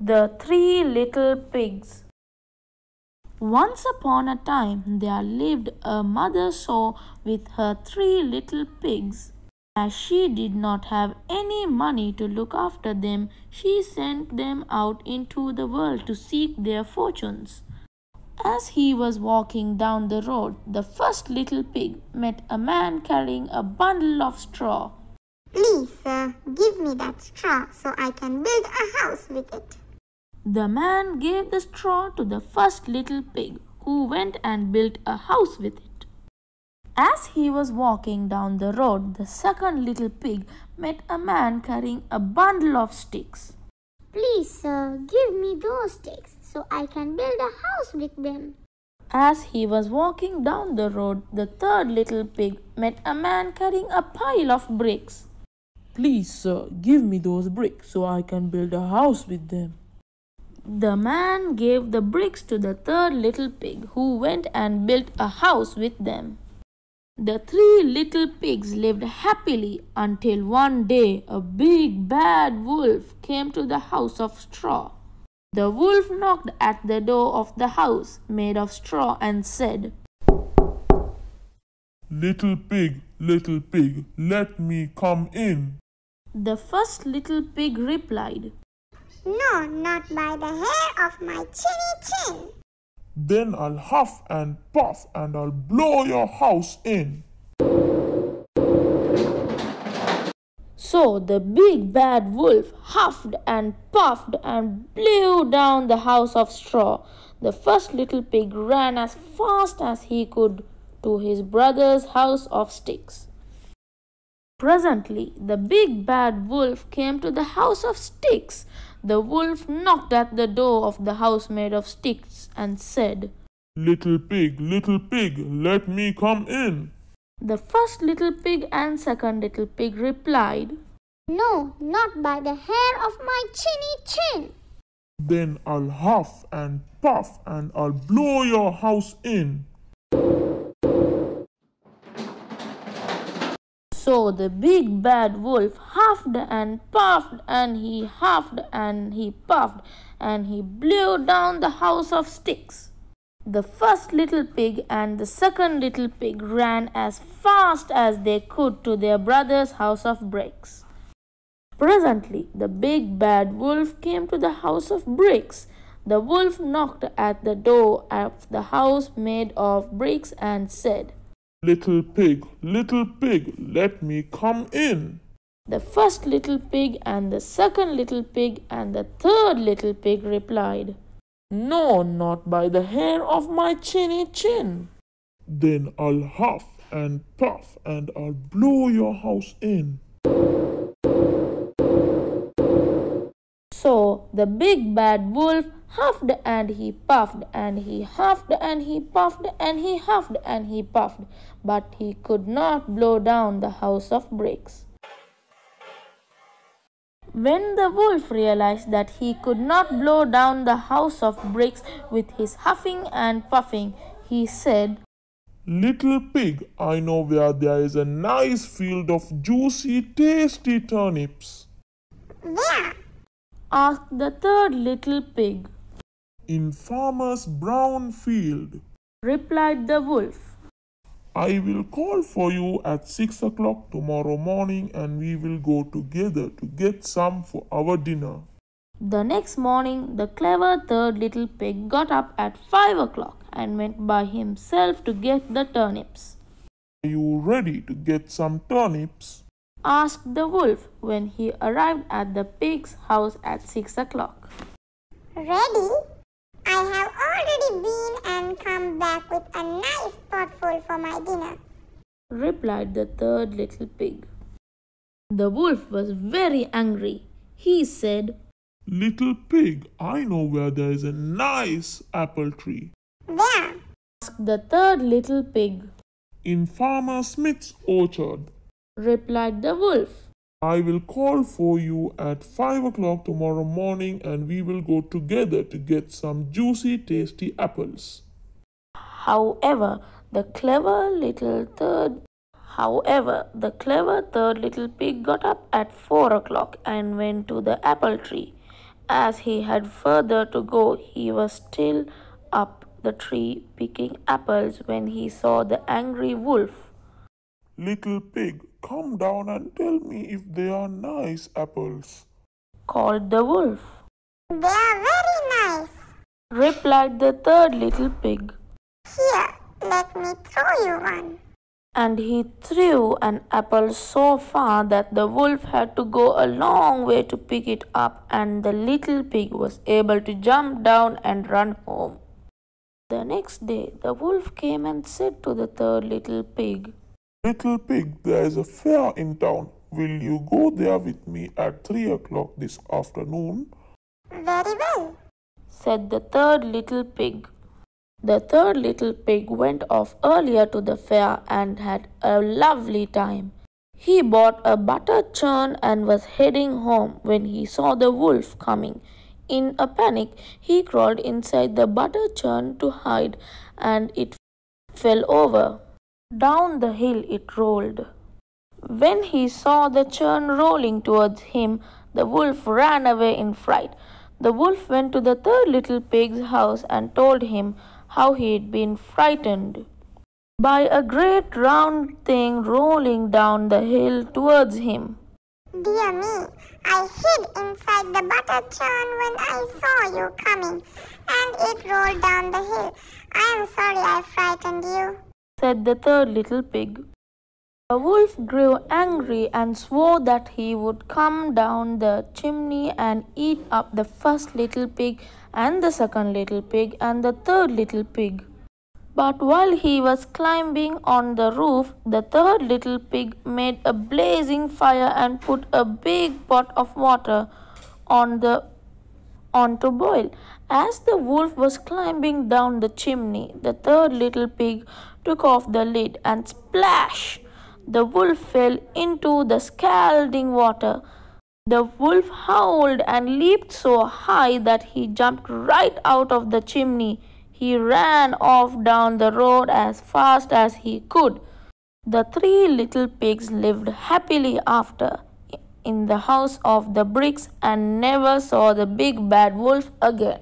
The Three Little Pigs. Once upon a time there lived a mother sow with her 3 little pigs. As she did not have any money to look after them, she sent them out into the world to seek their fortunes. As he was walking down the road, the first little pig met a man carrying a bundle of straw. "Please, sir, give me that straw so I can build a house with it." The man gave the straw to the first little pig, who went and built a house with it. As he was walking down the road, the second little pig met a man carrying a bundle of sticks. "Please, sir, give me those sticks so I can build a house with them." As he was walking down the road, the third little pig met a man carrying a pile of bricks. "Please, sir, give me those bricks so I can build a house with them." The man gave the bricks to the third little pig, who went and built a house with them. The 3 little pigs lived happily until one day a big bad wolf came to the house of straw. The wolf knocked at the door of the house made of straw and said, little pig, let me come in." The first little pig replied, "No, not by the hair of my chinny chin." "Then I'll huff and puff and I'll blow your house in." So the big bad wolf huffed and puffed and blew down the house of straw. The first little pig ran as fast as he could to his brother's house of sticks. Presently, the big bad wolf came to the house of sticks. The wolf knocked at the door of the house made of sticks and said, little pig, let me come in." The first little pig and second little pig replied, "No, not by the hair of my chinny chin." "Then I'll huff and puff and I'll blow your house in." So the big bad wolf huffed and puffed and he huffed and he puffed and he blew down the house of sticks. The first little pig and the second little pig ran as fast as they could to their brother's house of bricks. Presently, the big bad wolf came to the house of bricks. The wolf knocked at the door of the house made of bricks and said, little pig, let me come in." The first little pig and the second little pig and the third little pig replied, "No, not by the hair of my chinny chin." "Then I'll huff and puff and I'll blow your house in." So the big bad wolf huffed and he puffed and he huffed and he puffed and he huffed and he puffed, but he could not blow down the house of bricks. When the wolf realized that he could not blow down the house of bricks with his huffing and puffing, he said, "Little pig, I know where there is a nice field of juicy, tasty turnips." "Where?" asked the third little pig. "In farmer's brown field," replied the wolf. "I will call for you at 6 o'clock tomorrow morning and we will go together to get some for our dinner." The next morning, the clever third little pig got up at 5 o'clock and went by himself to get the turnips. "Are you ready to get some turnips?" asked the wolf when he arrived at the pig's house at 6 o'clock. "Ready? I have already been and come back with a nice potful for my dinner," replied the third little pig. The wolf was very angry. He said, "Little pig, I know where there is a nice apple tree." "Where?" asked the third little pig. "In Farmer Smith's orchard," replied the wolf. "I will call for you at 5 o'clock tomorrow morning and we will go together to get some juicy, tasty apples." However, the clever third little pig got up at 4 o'clock and went to the apple tree. As he had further to go, he was still up the tree picking apples when he saw the angry wolf. Little pig, come down and tell me if they are nice apples, Called the wolf. They are very nice. Replied the third little pig. Here, let me throw you one. And he threw an apple so far that the wolf had to go a long way to pick it up, and the little pig was able to jump down and run home. The next day, the wolf came and said to the third little pig, Little pig, there is a fair in town. Will you go there with me at 3 o'clock this afternoon? Very well. said the third little pig. The third little pig went off earlier to the fair and had a lovely time. He bought a butter churn and was heading home when he saw the wolf coming. In a panic, he crawled inside the butter churn to hide, and it fell over. Down the hill it rolled. When he saw the churn rolling towards him, the wolf ran away in fright. The wolf went to the third little pig's house and told him how he had been frightened by a great round thing rolling down the hill towards him. Dear me, I hid inside the butter churn when I saw you coming, and it rolled down the hill. I am sorry I frightened you, said the third little pig. The wolf grew angry and swore that he would come down the chimney and eat up the first little pig and the second little pig and the third little pig. But while he was climbing on the roof, the third little pig made a blazing fire and put a big pot of water on to boil. As the wolf was climbing down the chimney, the third little pig took off the lid and splash! The wolf fell into the scalding water. The wolf howled and leaped so high that he jumped right out of the chimney. He ran off down the road as fast as he could. The three little pigs lived happily after in the house of the bricks and never saw the big bad wolf again.